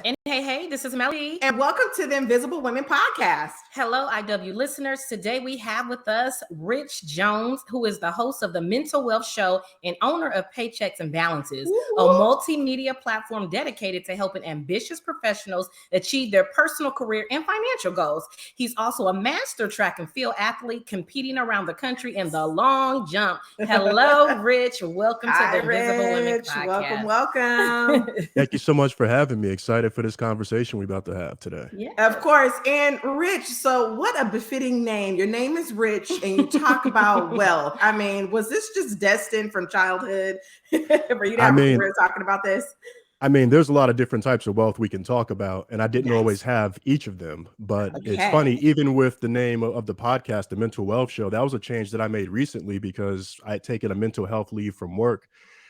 And hey, this is Melly. And welcome to the Invisible Women Podcast. Hello, IW listeners. Today we have with us Rich Jones, who is the host of the Mental Wealth Show and owner of Paychecks Balances, a multimedia platform dedicated to helping ambitious professionals achieve their personal career and financial goals. He's also a master track and field athlete competing around the country in the long jump. Hello, Rich. Welcome to the Invisible Women Podcast. Welcome. Thank you so much for having me. Excited for this conversation we're about to have today. Yeah. Of course. And Rich, so what a befitting name. Your name is Rich and you talk about wealth. I mean, was this just destined from childhood for you to have a career talking about this? I mean, there's a lot of different types of wealth we can talk about, and I didn't always have each of them. But it's funny, even with the name of the podcast, the Mental Wealth Show, that was a change that I made recently because I had taken a mental health leave from work.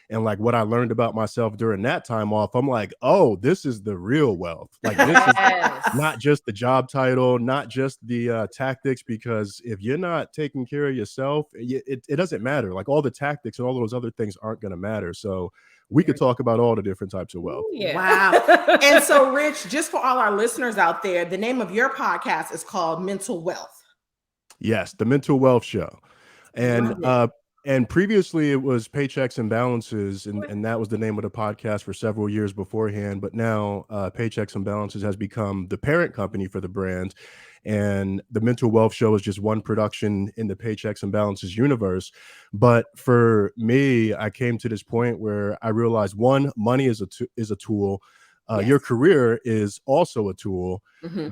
And like what I learned about myself during that time off, I'm like, oh, this is the real wealth. Like this is not just the job title, not just the tactics, because if you're not taking care of yourself, it doesn't matter. Like all the tactics and all those other things aren't going to matter. So we could talk about all the different types of wealth. Yeah. Wow. And so, Rich, just for all our listeners out there, the name of your podcast is called Mental Wealth. Yes, the Mental Wealth Show. And previously it was Paychecks and Balances, and that was the name of the podcast for several years beforehand. But now Paychecks and Balances has become the parent company for the brand. And the Mental Wealth Show is just one production in the Paychecks and Balances universe. But for me, I came to this point where I realized, one, money is a tool. Your career is also a tool.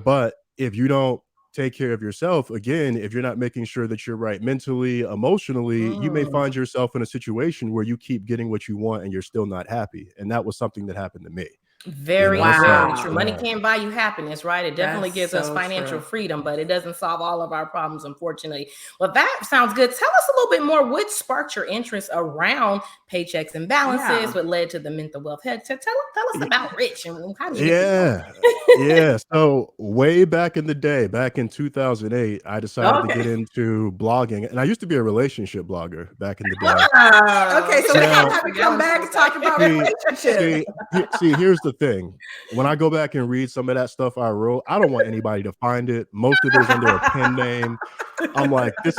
But if you don't take care of yourself, again, if you're not making sure that you're right mentally, emotionally, you may find yourself in a situation where you keep getting what you want and you're still not happy. And that was something that happened to me. Very true. Money can't buy you happiness, right? It definitely gives us financial freedom, but it doesn't solve all of our problems, unfortunately. Well, that sounds good. Tell us a little bit more. What sparked your interest around Paychecks and Balances? What led to the mental wealth? Tell us about Rich and how did you get So way back in the day, back in 2008, I decided to get into blogging, and I used to be a relationship blogger back in the day. Okay, so we have to come back and talk about relationships. See, here's the thing. When I go back and read some of that stuff I wrote, I don't want anybody to find it. Most of it is under a pen name. I'm like, this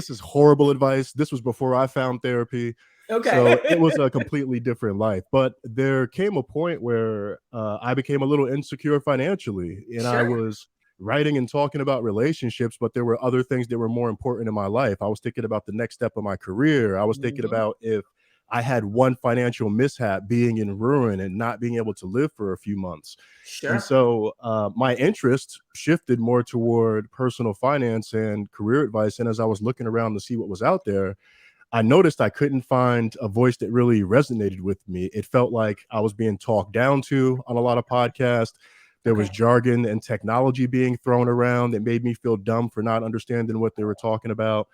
is horrible advice. This was before I found therapy. Okay. So it was a completely different life. But there came a point where I became a little insecure financially, and I was writing and talking about relationships, but there were other things that were more important in my life. I was thinking about the next step of my career. I was thinking about if I had one financial mishap, being in ruin and not being able to live for a few months. And so my interest shifted more toward personal finance and career advice. And as I was looking around to see what was out there, I noticed I couldn't find a voice that really resonated with me. It felt like I was being talked down to on a lot of podcasts. There was jargon and technology being thrown around that made me feel dumb for not understanding what they were talking about.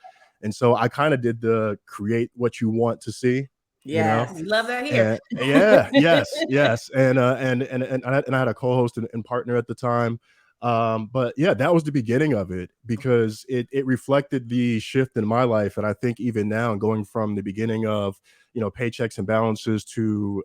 And so I kind of did the create what you want to see. Yes, you know? Love that here. Yes. And I had a co-host and partner at the time. But yeah, that was the beginning of it because it reflected the shift in my life. And I think even now, going from the beginning of, Paychecks and Balances to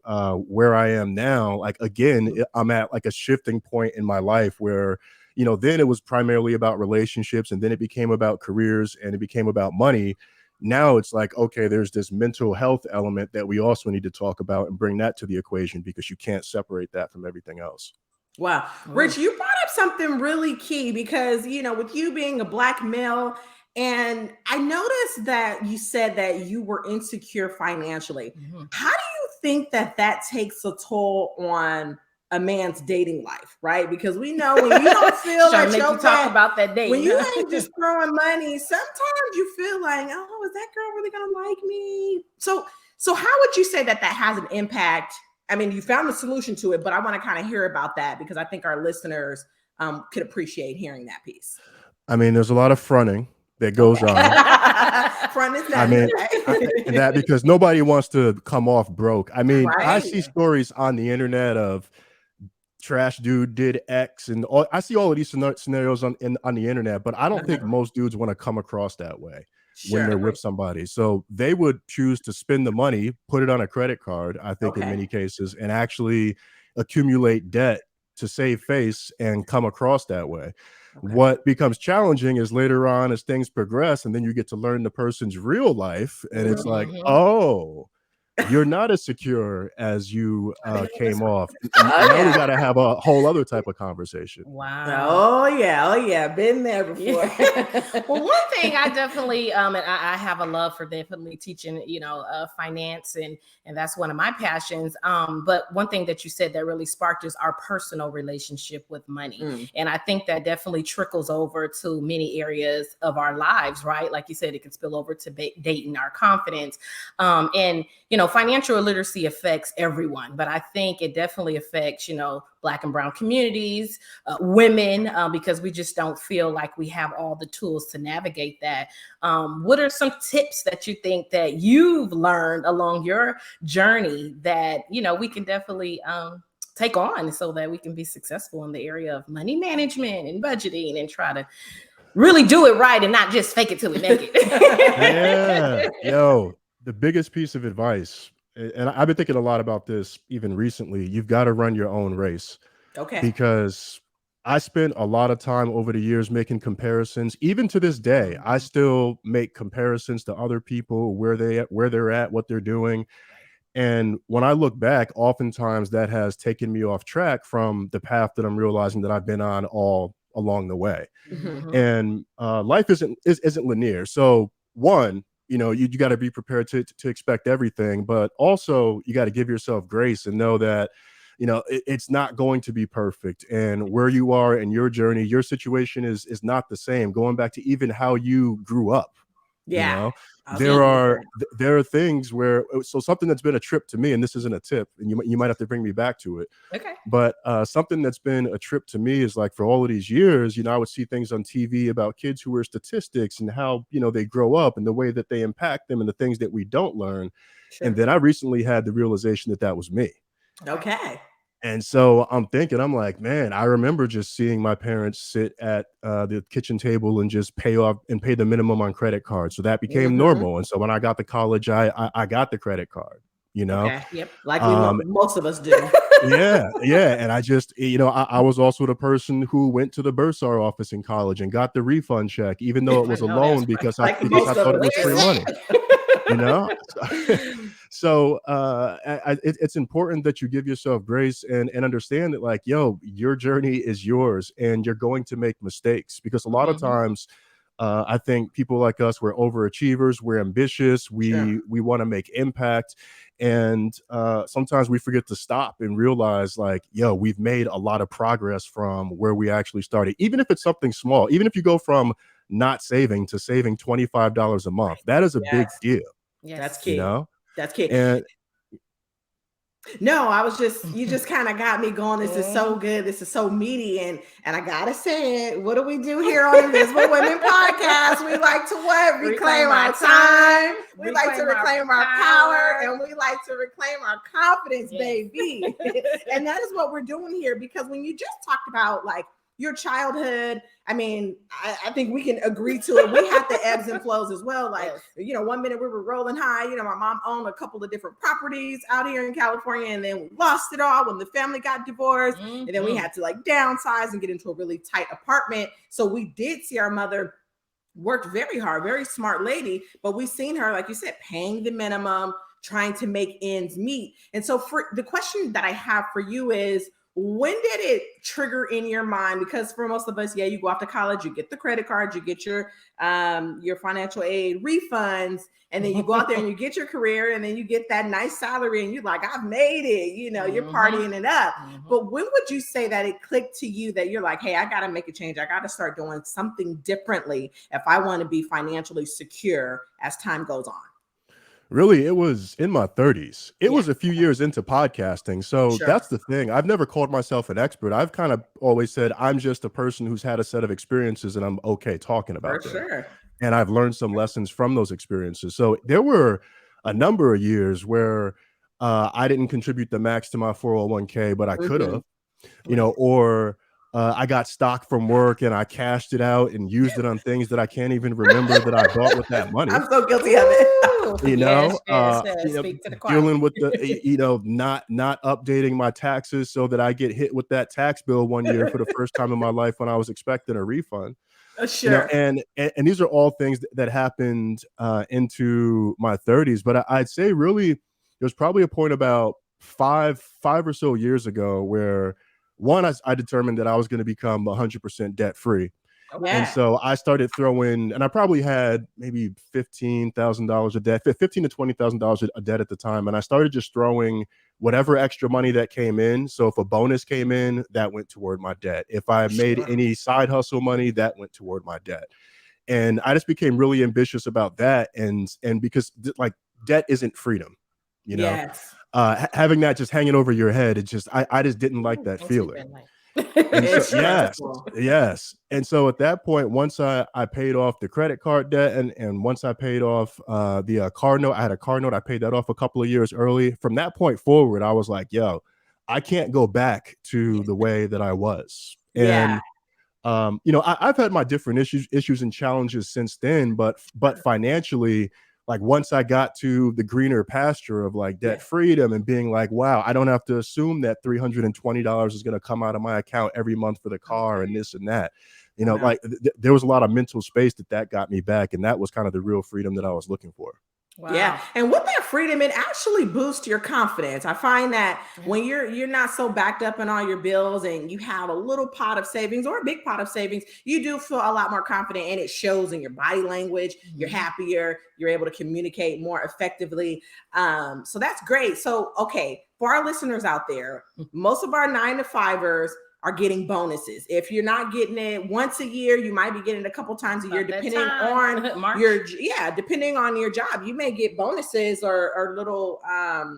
where I am now, like, again, I'm at like a shifting point in my life where, then it was primarily about relationships, and then it became about careers, and it became about money. Now it's like, okay, there's this mental health element that we also need to talk about and bring that to the equation because you can't separate that from everything else. Wow. Rich, you brought up something really key because, with you being a Black male, and I noticed that you said that you were insecure financially. How do you think that takes a toll on a man's dating life, right? Because we know when you don't feel like you talk about that date, when you ain't just throwing money, sometimes you feel like, oh, is that girl really gonna like me? So how would you say that has an impact? I mean, you found the solution to it, but I want to kind of hear about that because I think our listeners could appreciate hearing that piece. I mean, there's a lot of fronting that goes on. Front is and that because nobody wants to come off broke. I mean, I see stories on the internet of trash dude did X, and I see all of these scenarios on the internet, but I don't think most dudes want to come across that way when they're with somebody. So they would choose to spend the money, put it on a credit card, I think in many cases, and actually accumulate debt save face and come across that way. Okay. What becomes challenging is later on as things progress, and then you get to learn the person's real life, and it's like, oh, you're not as secure as you came off. Now we got to have a whole other type of conversation. Wow. Oh yeah, been there before. Well, one thing I definitely and I have a love for definitely teaching, finance, and that's one of my passions. But one thing that you said that really sparked is our personal relationship with money, and I think that definitely trickles over to many areas of our lives, right? Like you said, it can spill over to dating, our confidence, and financial illiteracy affects everyone, but I think it definitely affects, Black and brown communities, women, because we just don't feel like we have all the tools to navigate that. What are some tips that you think that you've learned along your journey that, we can definitely take on so that we can be successful in the area of money management and budgeting and try to really do it right and not just fake it till we make it? Yeah. Yo, the biggest piece of advice, and I've been thinking a lot about this even recently, you've got to run your own race. Okay. Because I spent a lot of time over the years making comparisons. Even to this day, I still make comparisons to other people, where they're at, what they're doing. And when I look back, oftentimes that has taken me off track from the path that I'm realizing that I've been on all along the way. And life isn't linear. So one, you got to be prepared to expect everything, but also you got to give yourself grace and know that it's not going to be perfect. And where you are in your journey, your situation is not the same. Going back to even how you grew up. Yeah. There are things where, so something that's been a trip to me, and this isn't a tip, and you might have to bring me back to it. Okay. But something that's been a trip to me is like, for all of these years, I would see things on TV about kids who were statistics and how, they grow up and the way that they impact them and the things that we don't learn. Sure. And then I recently had the realization that was me. Okay. And so I'm like, man, I remember just seeing my parents sit at the kitchen table and just pay the minimum on credit cards. So that became normal. And so when I got to college, I got the credit card, Okay. Yep. Like most of us do. Yeah. And I just, I was also the person who went to the bursar office in college and got the refund check, even though it was a loan, because I thought it was free money. So it's important that you give yourself grace and understand that, like, your journey is yours and you're going to make mistakes, because a lot of times I think people like us, we're overachievers, we're ambitious, we want to make impact, and sometimes we forget to stop and realize, like, we've made a lot of progress from where we actually started, even if it's something small. Even if you go from not saving to saving $25 a month, that is a big deal. Yes. That's key. That's key. And no, you just kind of got me going. This is so good. This is so meaty. And I gotta say it. What do we do here on Invisible Women Podcast? We like to what? Reclaim our time. We like to reclaim our power. And we like to reclaim our confidence, baby. And that is what we're doing here. Because when you just talked about, like, your childhood, I mean, I think we can agree to it. We had the ebbs and flows as well. Like, 1 minute we were rolling high. My mom owned a couple of different properties out here in California, and then we lost it all when the family got divorced. And then we had to downsize and get into a really tight apartment. So we did see our mother worked very hard, very smart lady, but we've seen her, like you said, paying the minimum, trying to make ends meet. And so for the question that I have for you is, when did it trigger in your mind? Because for most of us, you go off to college, you get the credit card, you get your financial aid refunds, and then you go out there and you get your career, and then you get that nice salary, and you're like, I've made it, you're partying it up. But when would you say that it clicked to you that you're like, hey, I got to make a change. I got to start doing something differently if I want to be financially secure as time goes on? Really, it was in my 30s. It was a few years into podcasting. So that's the thing. I've never called myself an expert. I've kind of always said I'm just a person who's had a set of experiences and I'm okay talking about them. And I've learned some lessons from those experiences. So there were a number of years where I didn't contribute the max to my 401k, but I could have, or I got stock from work and I cashed it out and used it on things that I can't even remember that I bought with that money. I'm so guilty of it. truth. You Yes, know, yes, yes. Speak to the choir. dealing with the, not updating my taxes so that I get hit with that tax bill one year for the first time in my life when I was expecting a refund. Sure. And these are all things that happened into my 30s. But I'd say really there was probably a point about five or so years ago where one, I determined that I was going to become 100% debt free. And so I started throwing, and I probably had maybe $15,000 of debt, $15 to $20,000 of debt at the time. And I started just throwing whatever extra money that came in. So if a bonus came in, that went toward my debt. If I made any side hustle money, that went toward my debt. And I just became really ambitious about that. And because like debt isn't freedom, you know, having that just hanging over your head, I just didn't like that feeling. And so, yes. And so at that point, once I paid off the credit card debt and once I paid off the car note, I had a car note. I paid that off a couple of years early. From that point forward, I was like, yo, I can't go back to the way that I was. And, I've had my different issues and challenges since then, but financially, like once I got to the greener pasture of like debt freedom and being like, wow, I don't have to assume that $320 is going to come out of my account every month for the car and this and that, like there was a lot of mental space that got me back. And that was kind of the real freedom that I was looking for. Wow. Yeah. And with that freedom, it actually boosts your confidence. I find that when you're not so backed up in all your bills and you have a little pot of savings or a big pot of savings, you do feel a lot more confident and it shows in your body language. You're happier. You're able to communicate more effectively. So that's great. So, okay, for our listeners out there, most of our 9-to-5ers are getting bonuses. If you're not getting it once a year, you might be getting it a couple times a year, depending on depending on your job. You may get bonuses or little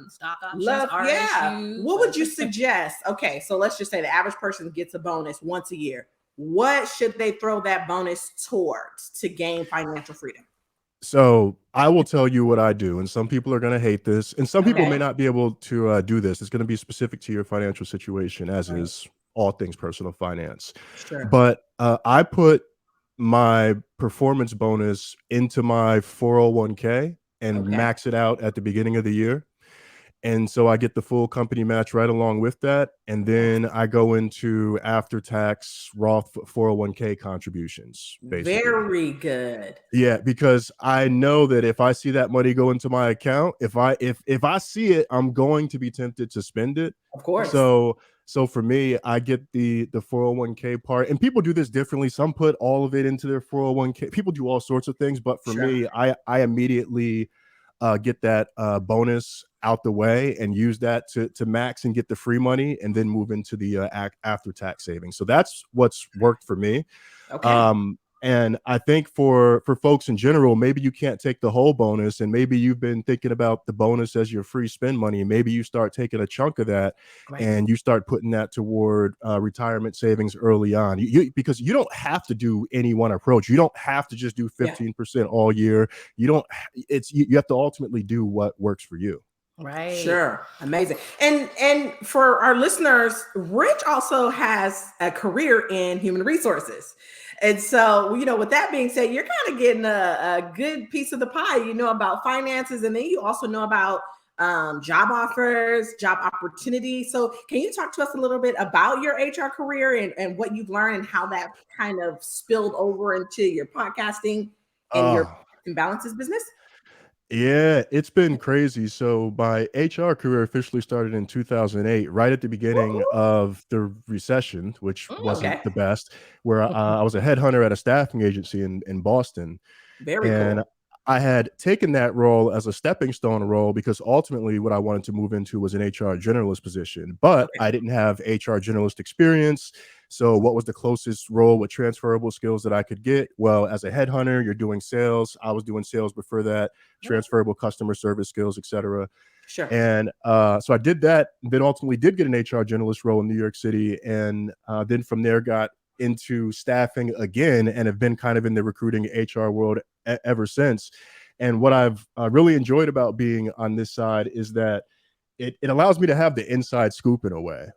stock options. RSUs. What would you suggest? Okay, so let's just say the average person gets a bonus once a year. What should they throw that bonus towards to gain financial freedom? So I will tell you what I do, and some people are going to hate this, and some people may not be able to do this. It's going to be specific to your financial situation, as is all things personal finance. Sure. But I put my performance bonus into my 401k and max it out at the beginning of the year. And so I get the full company match right along with that. And then I go into after-tax Roth 401k contributions, basically. Very good. Yeah, because I know that if I see that money go into my account, if I see it, I'm going to be tempted to spend it. Of course. So for me, I get the 401k part, and people do this differently. Some put all of it into their 401k. People do all sorts of things, but for me, I immediately get that bonus out the way and use that to max and get the free money, and then move into the after tax savings. So that's what's worked for me. And I think for folks in general, maybe you can't take the whole bonus, and maybe you've been thinking about the bonus as your free spend money, and maybe you start taking a chunk of that and you start putting that toward retirement savings early on. Because you don't have to do any one approach. You don't have to just do 15% all year. You have to ultimately do what works for you. Right. Sure. Amazing. And for our listeners, Rich also has a career in human resources. And so, with that being said, you're kind of getting a good piece of the pie. You know about finances, and then you also know about job offers, job opportunities. So can you talk to us a little bit about your HR career and what you've learned and how that kind of spilled over into your podcasting and your balances business? Yeah, it's been crazy. So my HR career officially started in 2008, right at the beginning of the recession, which wasn't the best, where I was a headhunter at a staffing agency in Boston. Very cool. I had taken that role as a stepping stone role because ultimately what I wanted to move into was an HR generalist position, but I didn't have HR generalist experience. So what was the closest role with transferable skills that I could get? Well, as a headhunter, you're doing sales. I was doing sales before that, transferable customer service skills, etc. Sure. And so I did that, then ultimately did get an HR generalist role in New York City. And then from there got into staffing again and have been kind of in the recruiting HR world ever since. And what I've really enjoyed about being on this side is that it allows me to have the inside scoop in a way,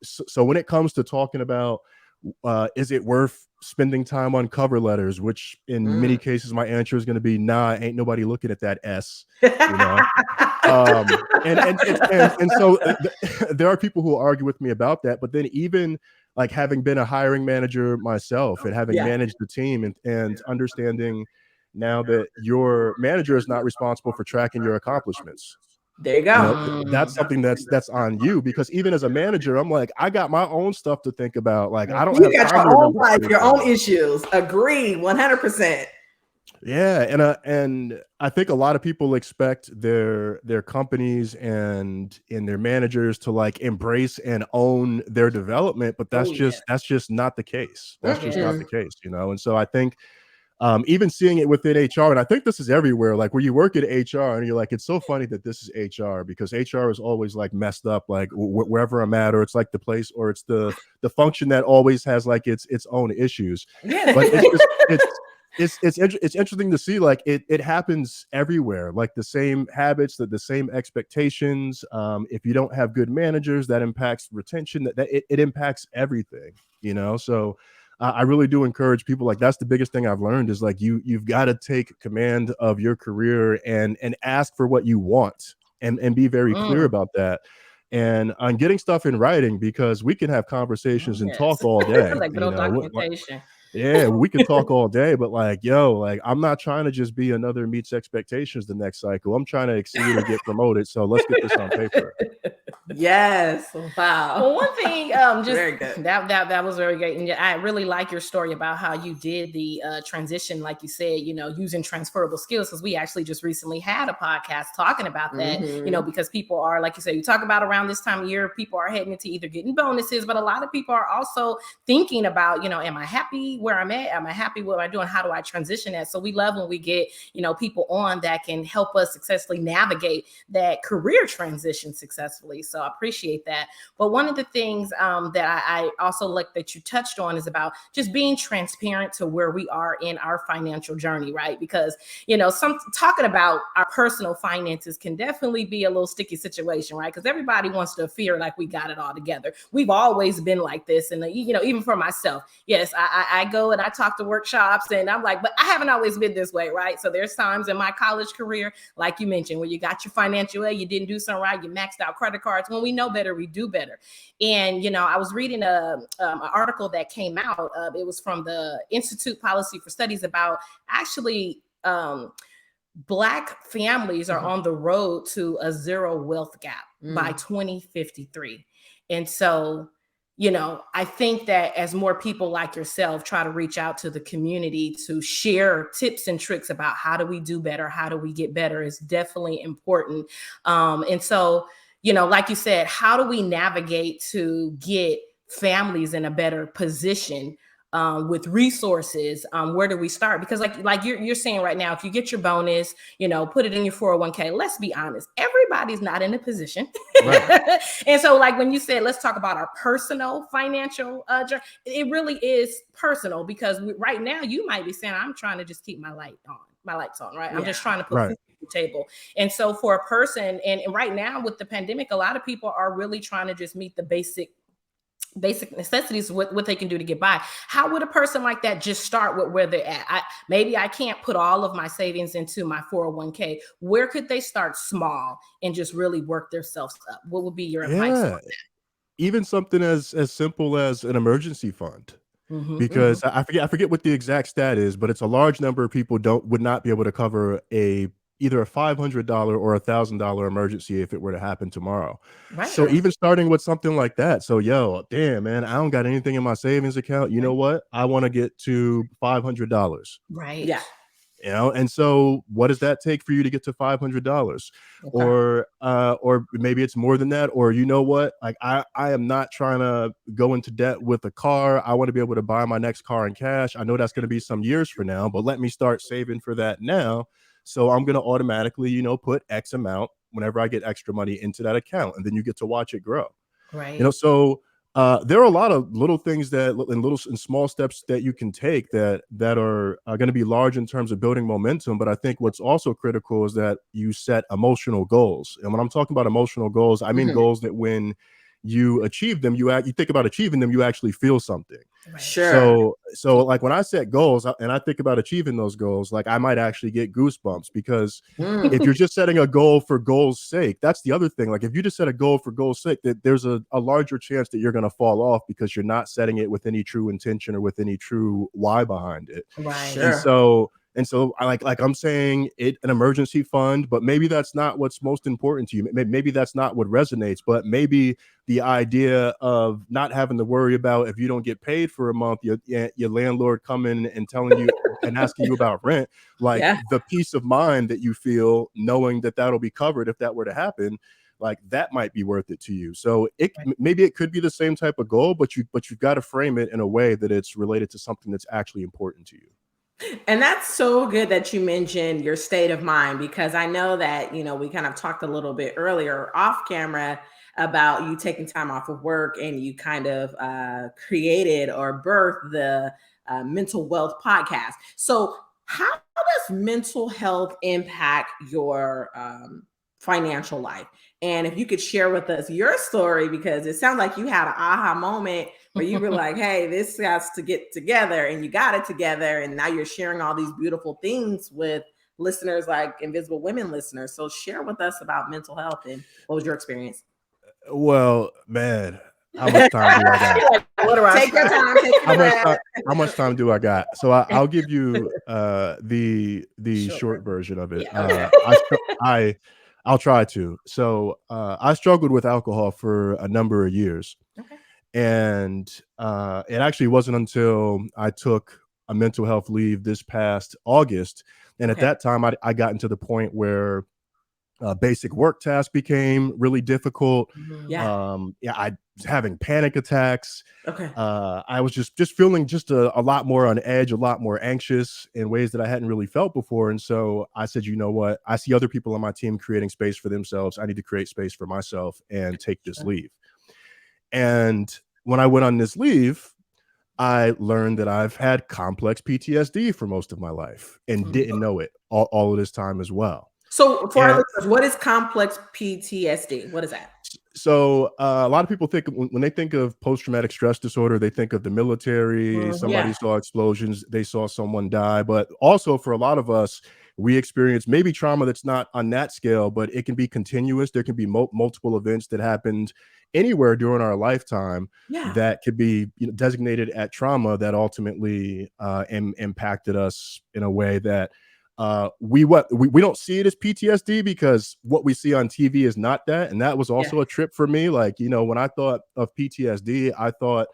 So when it comes to talking about is it worth spending time on cover letters? Which in many cases, my answer is going to be, nah, ain't nobody looking at that S, you know? And so there are people who argue with me about that, but then even like having been a hiring manager myself and having managed the team and understanding now that your manager is not responsible for tracking your accomplishments. There you go. You know, that's something that's on you, because even as a manager, I'm like, I got my own stuff to think about. Like, I don't have time to remember life, your own issues. Agree, 100%. Yeah, and I think a lot of people expect their companies and their managers to like embrace and own their development, but that's just not the case. That's just not the case, you know. And so I think even seeing it within HR, and I think this is everywhere, like where you work at HR and you're like, it's so funny that this is HR, because HR is always like messed up, like wherever I'm at, or it's like the place, or it's the function that always has like its own issues. But it's interesting to see, like it happens everywhere, like the same habits, the same expectations. If you don't have good managers, that impacts retention, that it impacts everything, you know. So I really do encourage people, like that's the biggest thing I've learned is like you've got to take command of your career and ask for what you want and be very clear about that. And I'm getting stuff in writing, because we can have conversations and talk all day. Like you know, documentation. yeah, we can talk all day, but like, yo, like I'm not trying to just be another meets expectations the next cycle. I'm trying to exceed and get promoted. So let's get this on paper. Yes. Wow. Well, one thing, just very good. That was very great, and I really like your story about how you did the transition, like you said, you know, using transferable skills. Because we actually just recently had a podcast talking about that, you know, because people are, like you said, you talk about around this time of year, people are heading into either getting bonuses, but a lot of people are also thinking about, you know, am I happy where I'm at? Am I happy what I'm doing? How do I transition that? So we love when we get, you know, people on that can help us successfully navigate that career transition successfully. So I appreciate that. But one of the things that I also like that you touched on is about just being transparent to where we are in our financial journey, right? Because, you know, talking about our personal finances can definitely be a little sticky situation, right? Because everybody wants to fear like we got it all together. We've always been like this. And, you know, even for myself, yes, I go and I talk to workshops and I'm like, but I haven't always been this way, right? So there's times in my college career, like you mentioned, where you got your financial aid, you didn't do something right, you maxed out credit cards. When we know better, we do better. And, you know, I was reading an article that came out. It was from the Institute Policy for Studies about actually Black families are on the road to a zero wealth gap by 2053. And so, you know, I think that as more people like yourself try to reach out to the community to share tips and tricks about how do we do better, how do we get better, is definitely important. And so, you know, like you said, how do we navigate to get families in a better position with resources? Where do we start? Because like you're saying right now, if you get your bonus, you know, put it in your 401k. Let's be honest, everybody's not in a position. Right. And so like when you said, let's talk about our personal financial journey, it really is personal, because right now you might be saying, I'm trying to just keep my lights on, right? Yeah. I'm just trying to put food on the table. And so for a person, and right now with the pandemic, a lot of people are really trying to just meet the basic necessities, what they can do to get by. How would a person like that just start with where they're at? Maybe I can't put all of my savings into my 401k. Where could they start small and just really work themselves up? What would be your advice on that? Even something as simple as an emergency fund. Because I forget what the exact stat is, but it's a large number of people would not be able to cover either a $500 or $1,000 emergency if it were to happen tomorrow. Right. So even starting with something like that. So, damn, man, I don't got anything in my savings account. You know what? I want to get to $500. Right. Yeah. You know, and so what does that take for you to get to $500? Okay. Or maybe it's more than that. Or, you know what? Like I am not trying to go into debt with a car. I want to be able to buy my next car in cash. I know that's going to be some years from now, but let me start saving for that now. So I'm going to automatically, you know, put X amount whenever I get extra money into that account, and then you get to watch it grow. Right. You know, so there are a lot of little things and small steps that you can take that are going to be large in terms of building momentum. But I think what's also critical is that you set emotional goals. And when I'm talking about emotional goals, I mean goals that when you achieve them, you think about achieving them, you actually feel something. Right. Sure. So like when I set goals and I think about achieving those goals, like I might actually get goosebumps because if you're just setting a goal for goal's sake, that's the other thing. Like if you just set a goal for goal's sake, that there's a larger chance that you're going to fall off because you're not setting it with any true intention or with any true why behind it. Right. Sure. And so I like I'm saying an emergency fund, but maybe that's not what's most important to you. Maybe that's not what resonates, but maybe the idea of not having to worry about if you don't get paid for a month, your landlord coming and telling you and asking you about rent, like the peace of mind that you feel knowing that that'll be covered if that were to happen, like that might be worth it to you. So maybe it could be the same type of goal, but you've got to frame it in a way that it's related to something that's actually important to you. And that's so good that you mentioned your state of mind, because I know that, we kind of talked a little bit earlier off camera about you taking time off of work, and you kind of created or birthed the mental wealth podcast. So how does mental health impact your financial life? And if you could share with us your story, because it sounds like you had an aha moment where you were like, hey, this has to get together, and you got it together. And now you're sharing all these beautiful things with listeners, like Invisible Women listeners. So share with us about mental health and what was your experience? Well, man, how much time do I got? Take your time. How much time do I got? So I'll give you the short version of it. Yeah. I'll try to. So I struggled with alcohol for a number of years. Okay. And it actually wasn't until I took a mental health leave this past August. And at that time, I got into the point where basic work tasks became really difficult. I was having panic attacks. I was just feeling just a lot more on edge, a lot more anxious in ways that I hadn't really felt before. And so I said, you know what? I see other people on my team creating space for themselves. I need to create space for myself and take this leave. And when I went on this leave, I learned that I've had complex PTSD for most of my life and didn't know it all of this time as well. So for our listeners, what is complex PTSD? What is that? So a lot of people think when they think of post-traumatic stress disorder, they think of the military, somebody saw explosions, they saw someone die. But also for a lot of us, we experience maybe trauma that's not on that scale, but it can be continuous. There can be multiple events that happened anywhere during our lifetime that could be designated at trauma that ultimately impacted us in a way that we don't see it as PTSD because what we see on TV is not that. And that was also a trip for me. Like, when I thought of PTSD, I thought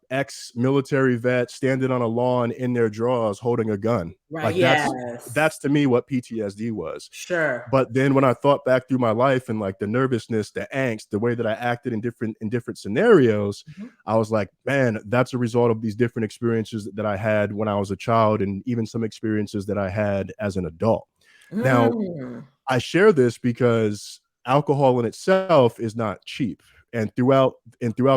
ex-military vets standing on a lawn in their drawers holding a gun. Right. Like that's to me what PTSD was. Sure. But then when I thought back through my life and like the nervousness, the angst, the way that I acted in different scenarios, I was like, man, that's a result of these different experiences that I had when I was a child, and even some experiences that I had as an adult. Now, I share this because alcohol in itself is not cheap. And throughout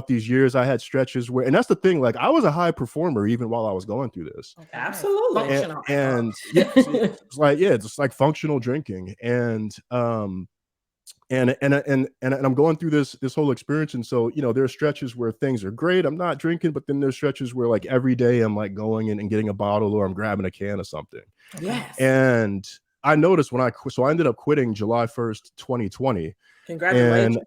these years, I had stretches where, and that's the thing, like I was a high performer even while I was going through this. Absolutely. It's like functional drinking. And I'm going through this whole experience. And so, there are stretches where things are great. I'm not drinking, but then there's stretches where like every day I'm like going and getting a bottle or I'm grabbing a can of something. Yes. And I noticed when I ended up quitting July 1st, 2020. Congratulations.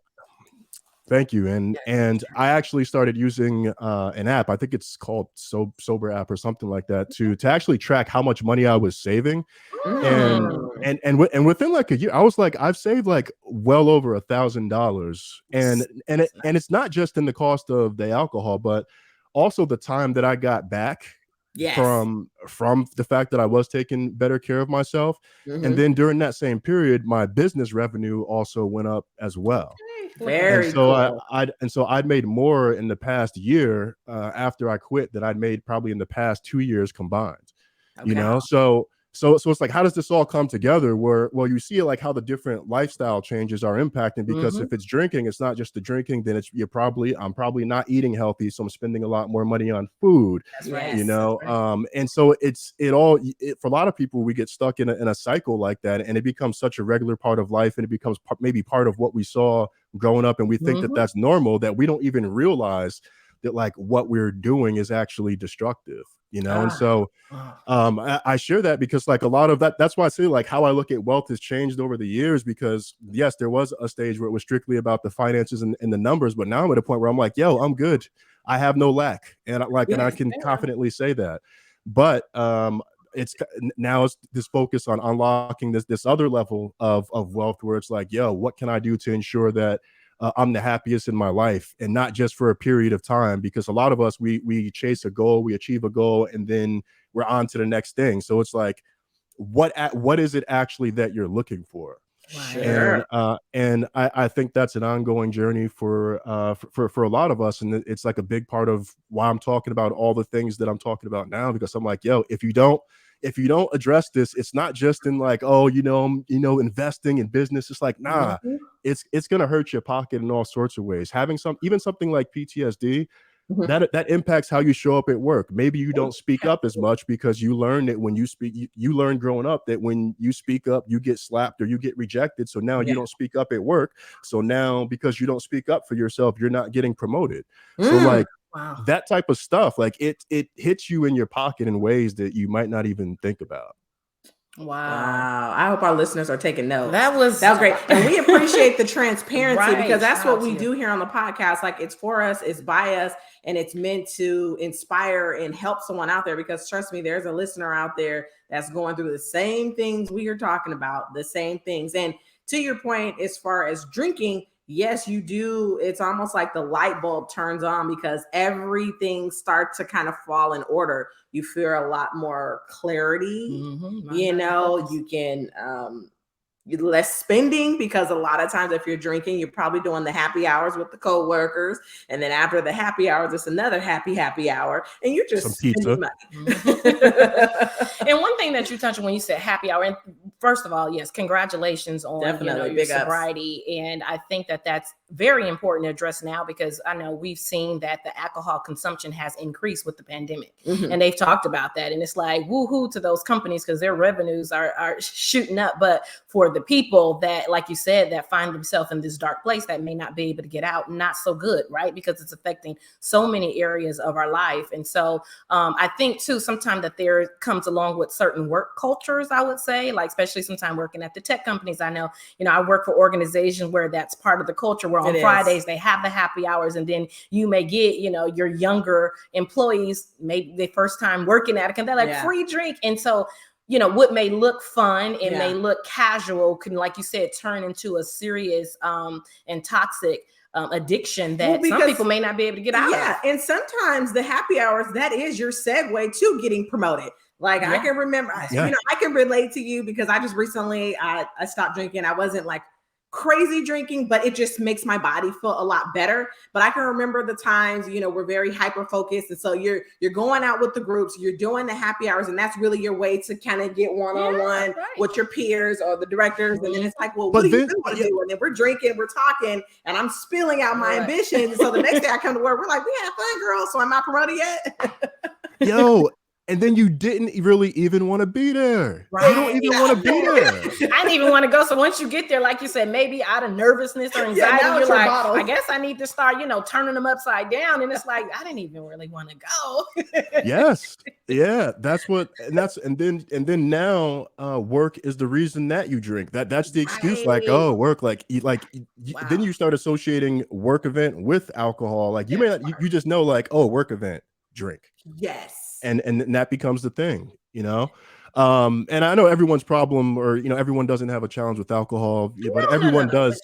Thank you. And I actually started using an app. I think it's called Sober app or something like that to actually track how much money I was saving. And within like a year, I was like, I've saved like well over $1,000. And it's not just in the cost of the alcohol, but also the time that I got back from the fact that I was taking better care of myself. And then during that same period, my business revenue also went up as well. Very cool. So I'd made more in the past year after I quit than I'd made probably in the past 2 years combined. So it's like, how does this all come together? Well, you see like how the different lifestyle changes are impacting, because if it's drinking, it's not just the drinking, then I'm probably not eating healthy. So I'm spending a lot more money on food, That's right. And so for a lot of people, we get stuck in a cycle like that, and it becomes such a regular part of life. And it becomes maybe part of what we saw growing up. And we think that that's normal, that we don't even realize that like what we're doing is actually destructive, you know? And so I share that because like a lot of that's why I say like how I look at wealth has changed over the years, because yes, there was a stage where it was strictly about the finances and the numbers, but now I'm at a point where I'm like, yo, I'm good. I have no lack. And and I can confidently say that. But it's now it's this focus on unlocking this other level of wealth where it's like, yo, what can I do to ensure that I'm the happiest in my life, and not just for a period of time? Because a lot of us, we chase a goal, we achieve a goal, and then we're on to the next thing. So it's like, what is it actually that you're looking for? Sure. And I think that's an ongoing journey for a lot of us, and it's like a big part of why I'm talking about all the things that I'm talking about now, because I'm like, yo, if you don't address this, it's not just in like, oh, investing in business. It's like, nah, it's gonna hurt your pocket in all sorts of ways. Having even something like PTSD, that impacts how you show up at work. Maybe you don't speak up as much because you learn that when you speak, you learn growing up that when you speak up, you get slapped or you get rejected. So now you don't speak up at work. So now because you don't speak up for yourself, you're not getting promoted. So like that type of stuff, like it hits you in your pocket in ways that you might not even think about. Wow. I hope our listeners are taking notes. That was great. And we appreciate the transparency because that's Shout what we do here on the podcast. Like, it's for us, it's by us, and it's meant to inspire and help someone out there, because trust me, there's a listener out there that's going through the same things we are talking about, the same things. And to your point, as far as drinking, yes, you do. It's almost like the light bulb turns on because everything starts to kind of fall in order. You feel a lot more clarity. You can less spending, because a lot of times if you're drinking, you're probably doing the happy hours with the co-workers, and then after the happy hours, it's another happy hour, and you're just some pizza. And one thing that you touched on when you said happy hour, and first of all, yes, congratulations on your sobriety. And I think that that's very important to address now, because I know we've seen that the alcohol consumption has increased with the pandemic, and they've talked about that. And it's like, woohoo to those companies, because their revenues are shooting up. But for the people that, like you said, that find themselves in this dark place that may not be able to get out, not so good, right? Because it's affecting so many areas of our life. And so I think too, sometimes that there comes along with certain work cultures, I would say, like especially sometimes working at the tech companies. I know, I work for organizations where that's part of the culture, where on Fridays they have the happy hours, and then you may get, your younger employees, maybe their first time working at it, and they're like free drink. And so what may look fun and may look casual can, like you said, turn into a serious and toxic addiction that some people may not be able to get out of. And sometimes the happy hours, that is your segue to getting promoted. Like I can remember, I can relate to you, because I just recently, I stopped drinking. I wasn't like crazy drinking, but it just makes my body feel a lot better. But I can remember the times, we're very hyper focused, and so you're going out with the groups, you're doing the happy hours, and that's really your way to kind of get one-on-one with your peers or the directors. And then it's like, well, what do you really want to do? And then we're drinking, we're talking, and I'm spilling out my ambitions. So the next day I come to work, we're like, we had fun, girls. So am I promoted yet? Yo. And then you didn't really even want to be there. Right. You don't even want to be there. I didn't even want to go. So once you get there, like you said, maybe out of nervousness or anxiety, you're like, I guess I need to start, turning them upside down. And it's like, I didn't even really want to go. Yes. Yeah. And then now work is the reason that you drink. That's the excuse. Like, oh, work, then you start associating work event with alcohol. Like you may not, you just know like, oh, work event, drink. Yes. And that becomes the thing, and I know everyone's problem, or everyone doesn't have a challenge with alcohol, but everyone does.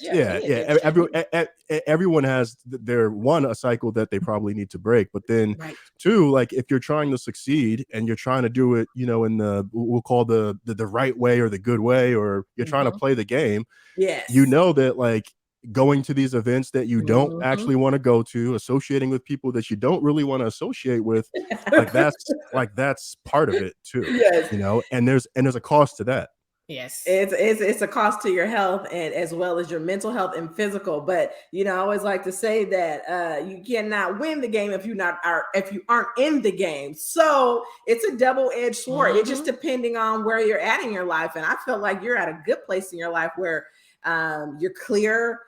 Everyone has a cycle that they probably need to break. But then two, like if you're trying to succeed and you're trying to do it, in we'll call the right way or the good way, or you're trying to play the game, that like going to these events that you don't actually want to go to, associating with people that you don't really want to associate with, that's part of it too. And there's a cost to that. Yes, it's a cost to your health, and as well as your mental health and physical. But I always like to say that you cannot win the game if you aren't in the game. So it's a double-edged sword. It's just depending on where you're at in your life. And I feel like you're at a good place in your life where you're clear.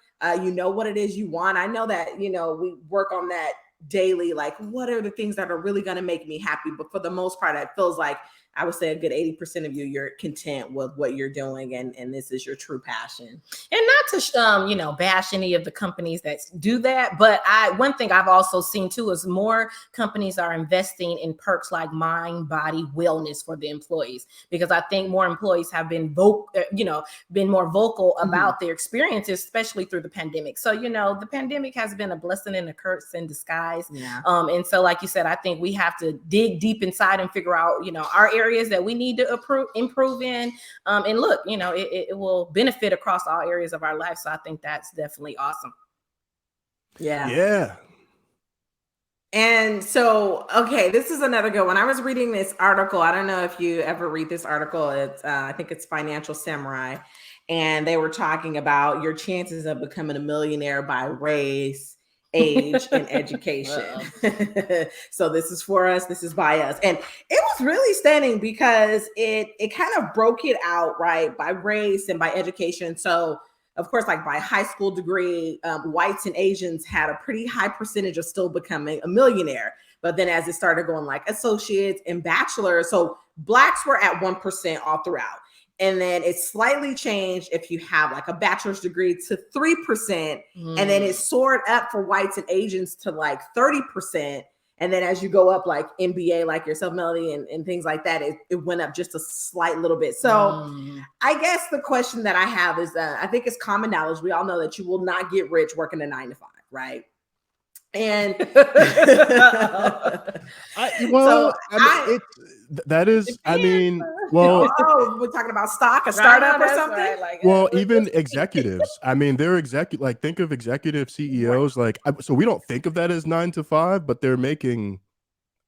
You know what it is you want. I know that, we work on that daily, like what are the things that are really going to make me happy? But for the most part, it feels like I would say a good 80% of you're content with what you're doing, and this is your true passion. And not to bash any of the companies that do that, but one thing I've also seen too is more companies are investing in perks like mind, body, wellness for the employees, because I think more employees have been been more vocal about their experiences, especially through the pandemic. So the pandemic has been a blessing and a curse in disguise. Yeah. And so, like you said, I think we have to dig deep inside and figure out our areas that we need to improve in. And look, it will benefit across all areas of our life. So I think that's definitely awesome. Yeah. And so, okay, this is another good one. I was reading this article. I don't know if you ever read this article. It's I think it's Financial Samurai, and they were talking about your chances of becoming a millionaire by race, age, and education. So this is for us, this is by us. And it was really stunning because it kind of broke it out, right, by race and by education. So of course, like by high school degree, whites and Asians had a pretty high percentage of still becoming a millionaire. But then as it started going like associates and bachelors, so blacks were at 1% all throughout. And then it slightly changed if you have like a bachelor's degree to 3%. And then it soared up for whites and Asians to like 30%. And then as you go up like MBA, like yourself, Melody, and things like that, it went up just a slight little bit. So I guess the question that I have is I think it's common knowledge. We all know that you will not get rich working a 9 to 5, right? And we're talking about stock, a startup or something. Right, like, even executives. I mean, they're like think of executive CEOs. Like, so we don't think of that as 9 to 5, but they're making.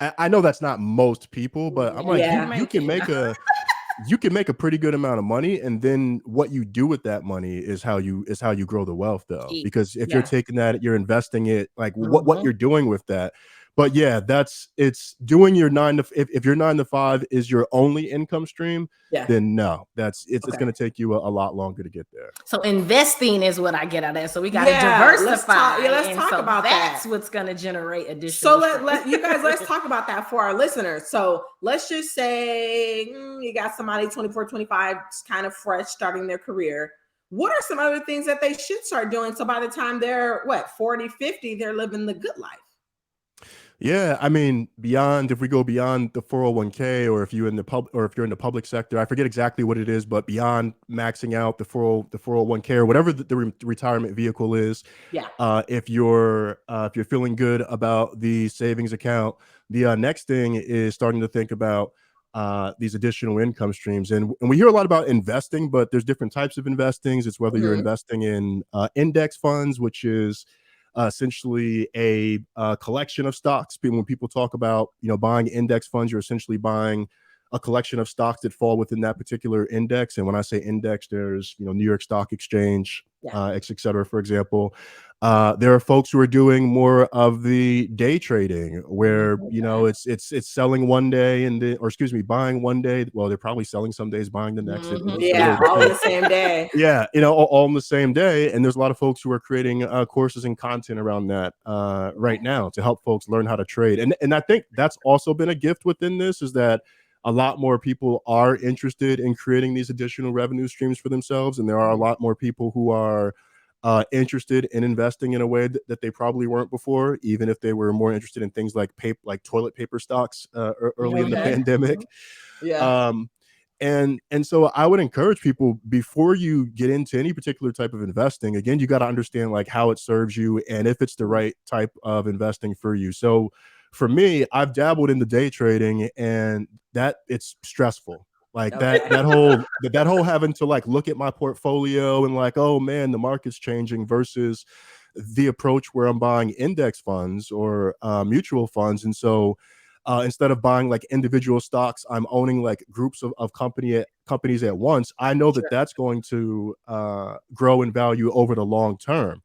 I know that's not most people, but I'm like, you can make a. You can make a pretty good amount of money, and then what you do with that money is how you grow the wealth, though. Because if you're taking that, you're investing it, like what you're doing with that. But yeah, it's doing your 9 to if your 9 to 5 is your only income stream, then no, it's going to take you a lot longer to get there. So investing is what I get out of it. So we got to diversify. Let's talk about that's that. what's going to generate additional. So let's talk about that for our listeners. So let's just say you got somebody 24, 25, kind of fresh, starting their career. What are some other things that they should start doing? So by the time they're 40, 50, they're living the good life. Yeah, I mean, if we go beyond the 401k, or if you're in the public sector, I forget exactly what it is, but beyond maxing out the 401k or whatever the retirement vehicle is. If you're feeling good about the savings account, the next thing is starting to think about these additional income streams. And we hear a lot about investing, but there's different types of investings. It's whether you're investing in index funds, which is essentially a collection of stocks. When people talk about buying index funds, you're essentially buying a collection of stocks that fall within that particular index. And when I say index, there's New York Stock Exchange, et cetera, for example. There are folks who are doing more of the day trading, where it's selling one day buying one day. Well, they're probably selling some days, buying the next. All in the same day. All in the same day. And there's a lot of folks who are creating courses and content around that right now to help folks learn how to trade. And I think that's also been a gift within this, is that a lot more people are interested in creating these additional revenue streams for themselves, and there are a lot more people who are interested in investing in a way that they probably weren't before, even if they were more interested in things like toilet paper stocks early in the pandemic. And so I would encourage people, before you get into any particular type of investing, again, you got to understand like how it serves you and if it's the right type of investing for you. So for me, I've dabbled in the day trading, and that it's stressful. Like that whole having to like look at my portfolio and like, oh man, the market's changing, versus the approach where I'm buying index funds or mutual funds. And so instead of buying like individual stocks, I'm owning like groups of companies at once. I know that that's going to grow in value over the long term.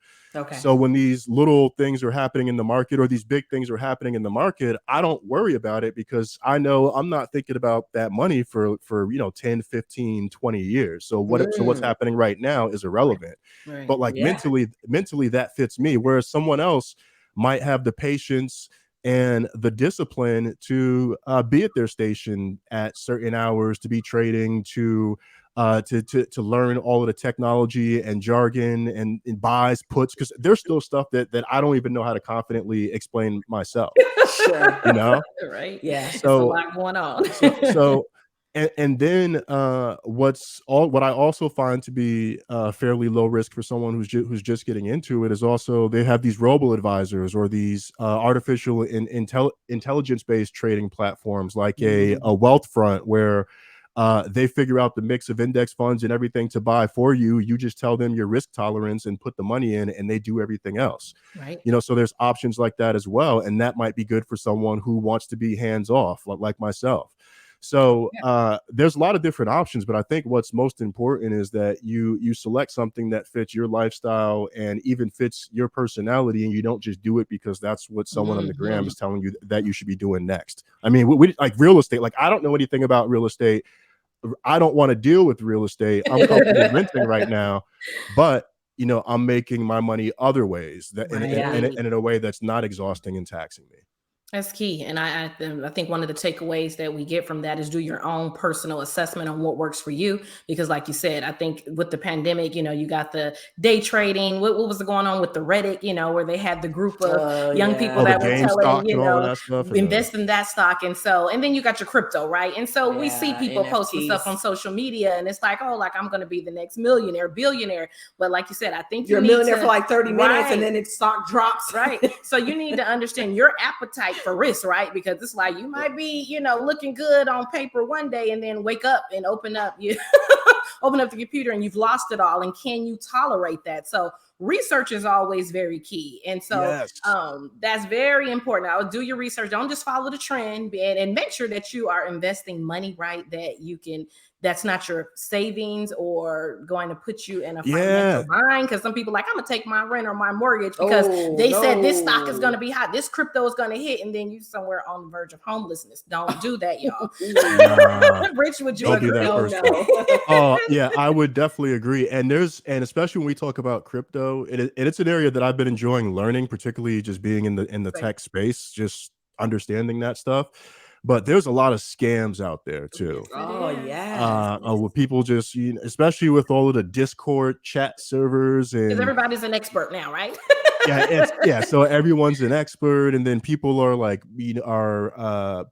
So when these little things are happening in the market, or these big things are happening in the market, I don't worry about it, because I know I'm not thinking about that money for 10, 15, 20 years. So what's happening right now is irrelevant. But like mentally that fits me. Whereas someone else might have the patience and the discipline to be at their station at certain hours, to be trading, to learn all of the technology and jargon and buys, puts, because there's still stuff that I don't even know how to confidently explain myself. Sure. You know? Right. Yeah. It's a So lot going on. so and then what I also find to be fairly low risk for someone who's just getting into it is also they have these robo advisors or these artificial intelligence based trading platforms like a Wealthfront, where they figure out the mix of index funds and everything to buy for you. You just tell them your risk tolerance and put the money in, and they do everything else. Right. You know, so there's options like that as well, and that might be good for someone who wants to be hands off, like myself. So there's a lot of different options, but I think what's most important is that you select something that fits your lifestyle and even fits your personality, and you don't just do it because that's what someone on the gram is telling you that you should be doing next. I mean, we like real estate. Like, I don't know anything about real estate. I don't want to deal with real estate. I'm comfortable renting right now, but you know, I'm making my money other ways that in a way that's not exhausting and taxing me. That's key. And I think one of the takeaways that we get from that is do your own personal assessment on what works for you. Because like you said, I think with the pandemic, you know, you got the day trading. What was going on with the Reddit, you know, where they had the group of young people that were telling, you know, invest in that stock. And then you got your crypto, right? And so we see people posting stuff on social media and it's like, oh, like I'm going to be the next millionaire, billionaire. But like you said, I think you're a millionaire for like 30 minutes and then its stock drops. Right. So you need to understand your appetite for risk, right? Because it's like you might be, you know, looking good on paper one day and then wake up and open up the computer and you've lost it all. And can you tolerate that? So research is always very key. And so that's very important. I would do your research. Don't just follow the trend and make sure that you are investing money, right? That you can, that's not your savings or going to put you in a financial bind. Because some people like, I'm gonna take my rent or my mortgage because they said this stock is gonna be hot, this crypto is gonna hit, and then you somewhere on the verge of homelessness. Don't do that, y'all. Rich, would you agree? Oh yeah, I would definitely agree. And especially when we talk about crypto, it's an area that I've been enjoying learning, particularly just being in the tech space, just understanding that stuff. But there's a lot of scams out there too. With people just, you know, especially with all of the Discord chat servers, and everybody's an expert now, right? So everyone's an expert, and then people are like,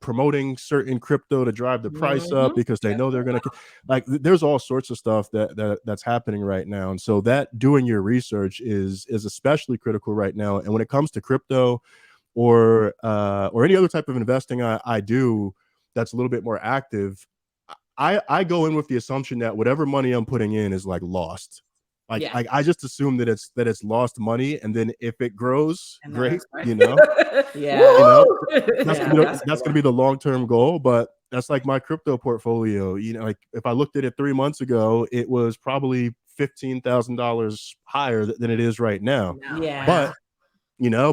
promoting certain crypto to drive the price up because they know they're gonna, like, there's all sorts of stuff that's happening right now. And so that doing your research is especially critical right now. And when it comes to crypto or any other type of investing I do that's a little bit more active, I go in with the assumption that whatever money I'm putting in is like lost. Like I just assume that it's lost money, and then if it grows, great, you know. That's gonna be the long-term goal. But that's like my crypto portfolio. You know, like if I looked at it 3 months ago, it was probably $15,000 higher than it is right now. But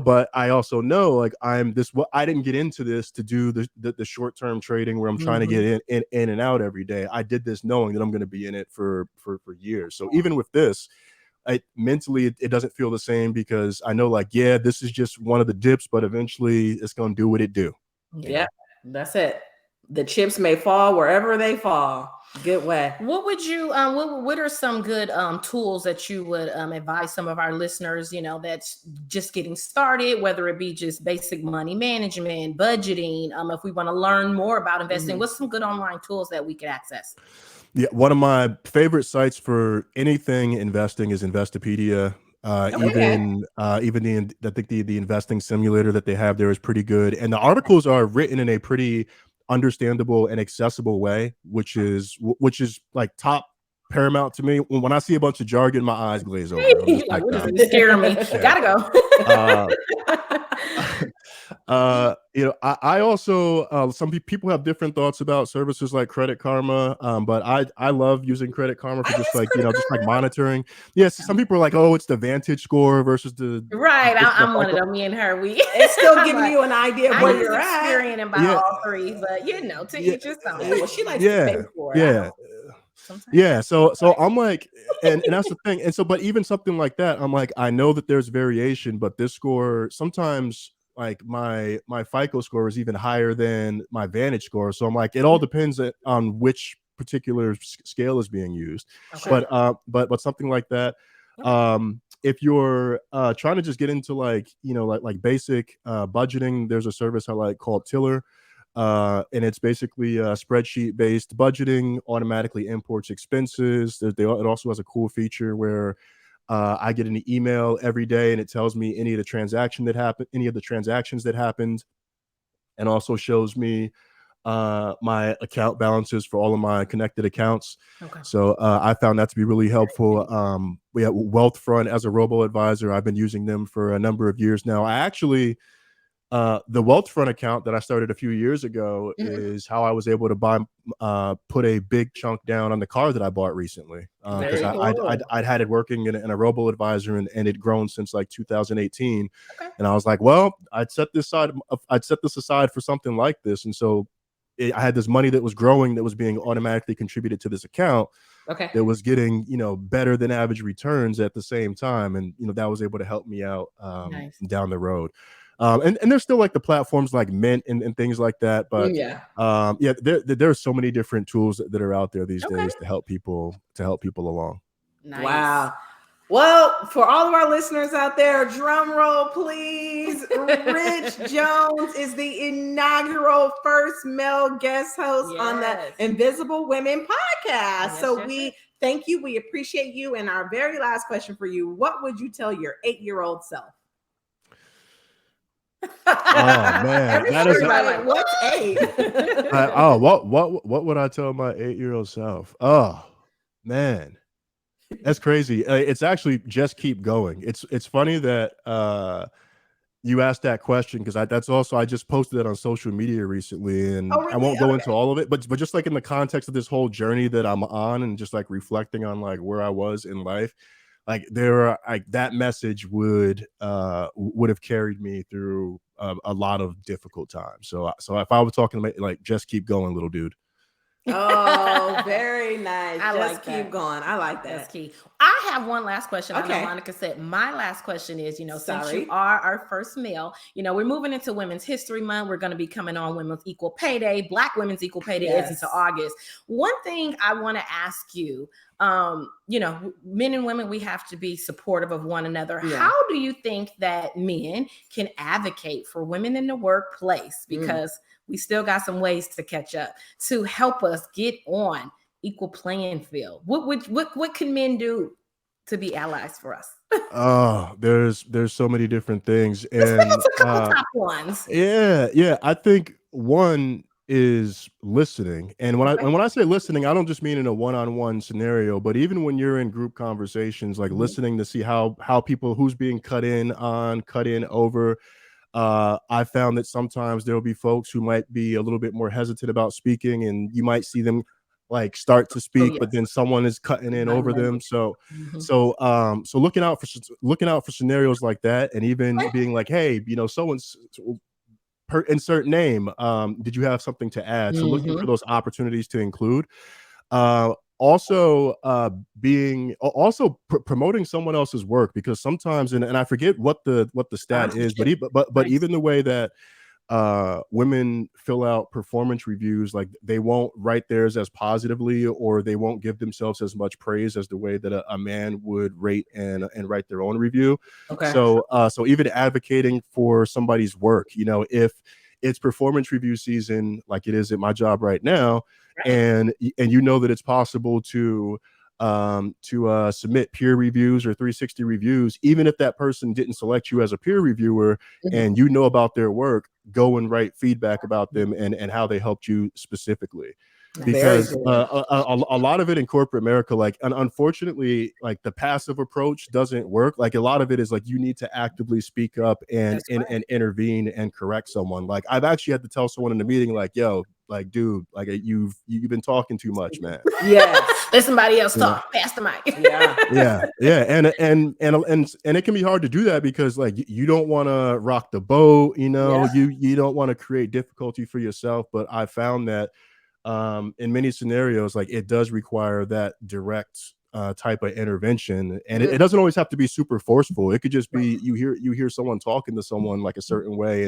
but I also know, like, I didn't get into this to do the short-term trading where I'm trying to get in and out every day. I did this knowing that I'm going to be in it for years. So even with this, mentally it doesn't feel the same, because I know, like, this is just one of the dips, but eventually it's going to do what it do. That's it. The chips may fall wherever they fall. Good way. What would you what are some good tools that you would advise some of our listeners, you know, that's just getting started, whether it be just basic money management, budgeting, if we want to learn more about investing, what's some good online tools that we could access? One of my favorite sites for anything investing is Investopedia. I think the investing simulator that they have there is pretty good, and the articles are written in a pretty understandable and accessible way, which is like top paramount to me. When I see a bunch of jargon, my eyes glaze over. Like, what is it? Scaring me. Gotta go. I also some people have different thoughts about services like Credit Karma, but I love using Credit Karma for just like just like monitoring. Some people are like, oh, it's the Vantage score versus the I'm one of them. Me and her, it's still giving you an idea of where you're at. Experiencing about all three, but to each his own. Well, she likes to pay for it. Sometimes. Yeah, so I'm like, and that's the thing. And so, but even something like that, I'm like, I know that there's variation, but this score sometimes, like my FICO score is even higher than my Vantage score. So I'm like, it all depends on which particular scale is being used. Okay. But something like that. If you're trying to just get into like, you know, like basic budgeting, there's a service I like called Tiller. And it's basically spreadsheet based budgeting, automatically imports expenses. It also has a cool feature where I get an email every day and it tells me any of the transactions that happened, and also shows me my account balances for all of my connected accounts. Okay. So I found that to be really helpful. We have Wealthfront as a robo advisor. I've been using them for a number of years now. I actually the Wealthfront account that I started a few years ago is how I was able to put a big chunk down on the car that I bought recently, because I'd had it working in a robo advisor and it'd grown since like 2018. Okay. And I was like, well, I'd set this aside for something like this. And so I had this money that was growing that was being automatically contributed to this account. Okay. That was getting, you know, better than average returns at the same time. And, you know, that was able to help me out Nice. down the road. And there's still like the platforms like Mint and things like that. But there are so many different tools that are out there these days to help people along. Nice. Wow. Well, for all of our listeners out there, drum roll, please. Rich Jones is the inaugural first male guest host on the Invisible Women podcast. We thank you. We appreciate you. And our very last question for you: what would you tell your 8-year-old self? Oh man, that is like, what's 8? What would I tell my 8-year-old self? Oh man, that's crazy. It's actually just keep going. It's funny that you asked that question, because I just posted it on social media recently, and really? I won't go into all of it, but just like in the context of this whole journey that I'm on, and just like reflecting on like where I was in life. Like that message would have carried me through a lot of difficult times. So if I was talking about like, just keep going, little dude. Oh, very nice. I just like keep that. going. I like that. That's key. I have one last question. Okay. I know Monica said my last question is, since you are our first male, we're moving into Women's History Month. We're going to be coming on Women's Equal Pay Day. Black Women's Equal Pay Day is into August. One thing I want to ask you, men and women, we have to be supportive of one another. Yeah. How do you think that men can advocate for women in the workplace? Because we still got some ways to catch up to help us get on equal playing field. What can men do to be allies for us? Oh, there's so many different things, and let's a couple top ones. Yeah. I think one is listening, and when I say listening, I don't just mean in a one-on-one scenario, but even when you're in group conversations, like listening to see how people, who's being cut in over. I found that sometimes there'll be folks who might be a little bit more hesitant about speaking, and you might see them like start to speak, but then someone is cutting in over them. So looking out for scenarios like that, and even being like, hey, someone's insert name. Did you have something to add? So looking for those opportunities to include. Also promoting someone else's work, because sometimes, and I forget what the stat is, but even the way that women fill out performance reviews, like they won't write theirs as positively, or they won't give themselves as much praise as the way that a man would rate and write their own review. So even advocating for somebody's work, if it's performance review season, like it is at my job right now, and that it's possible to submit peer reviews or 360 reviews, even if that person didn't select you as a peer reviewer, and about their work, go and write feedback about them and how they helped you specifically. Because a lot of it in corporate America, like, and unfortunately, like the passive approach doesn't work. Like a lot of it is like you need to actively speak up and intervene and correct someone. Like I've actually had to tell someone in the meeting, like, yo, like, dude, like you've been talking too much, man. Let somebody else talk. Pass the mic. And it can be hard to do that, because like you don't want to rock the boat, you don't want to create difficulty for yourself. But I found that in many scenarios, like it does require that direct type of intervention, and it doesn't always have to be super forceful. It could just be you hear someone talking to someone like a certain way,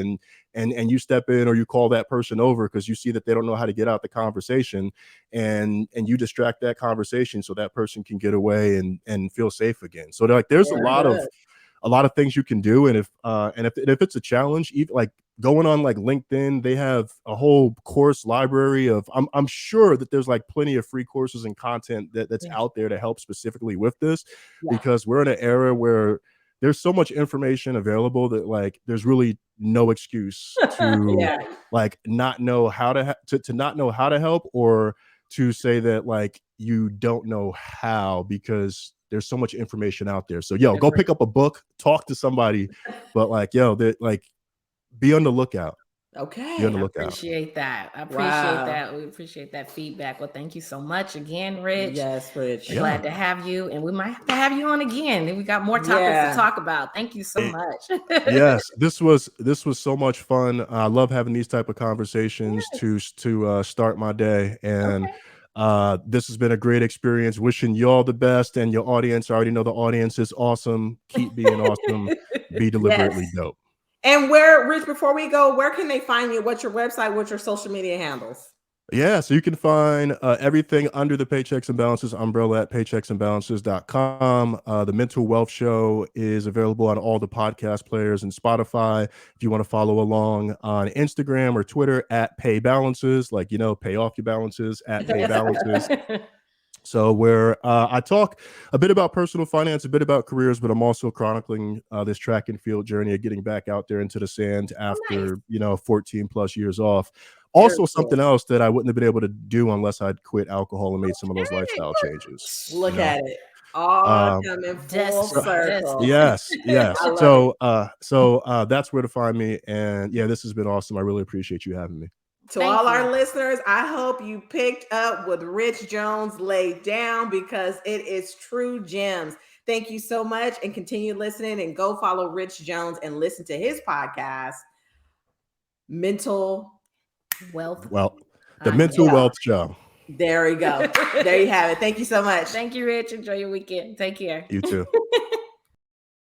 and you step in or you call that person over because you see that they don't know how to get out the conversation, and you distract that conversation so that person can get away and feel safe again. So like there's a lot of things you can do, and if it's a challenge, even like going on like LinkedIn, they have a whole course library of I'm sure that there's like plenty of free courses and content that's out there to help specifically with this, because we're in an era where there's so much information available that like there's really no excuse to like not know how to not know how to help, or to say that like you don't know how, because there's so much information out there. So go pick up a book, talk to somebody, but like like be on the lookout. Okay. Be on the I lookout. appreciate that. I appreciate that. We appreciate that feedback. Well, thank you so much again, Rich. Yes, Rich. Glad to have you, and we might have to have you on again. And we got more topics to talk about. Thank you so much. Yes, this was so much fun. I love having these type of conversations to start my day, and this has been a great experience. Wishing you all the best, and your audience. I already know the audience is awesome. Keep being awesome. Be deliberately dope. And where, Rich, before we go, where can they find you? What's your website? What's your social media handles? Yeah, so you can find everything under the Paychecks and Balances umbrella at paychecksandbalances.com. The Mental Wealth Show is available on all the podcast players and Spotify. If you want to follow along on Instagram or Twitter at Pay Balances, like, pay off your balances at Pay Balances. So where I talk a bit about personal finance, a bit about careers, but I'm also chronicling this track and field journey of getting back out there into the sand after, 14 plus years off. Also, something else that I wouldn't have been able to do unless I'd quit alcohol and made some of those lifestyle changes. Look at it. All coming full circle. Yes. So that's where to find me. And this has been awesome. I really appreciate you having me. To all our listeners, I hope you picked up what Rich Jones laid down, because it is true gems. Thank you so much, and continue listening, and go follow Rich Jones and listen to his podcast, Mental Wealth. The Mental Wealth Show. There we go. There you have it. Thank you so much. Thank you, Rich. Enjoy your weekend. Take care. You too.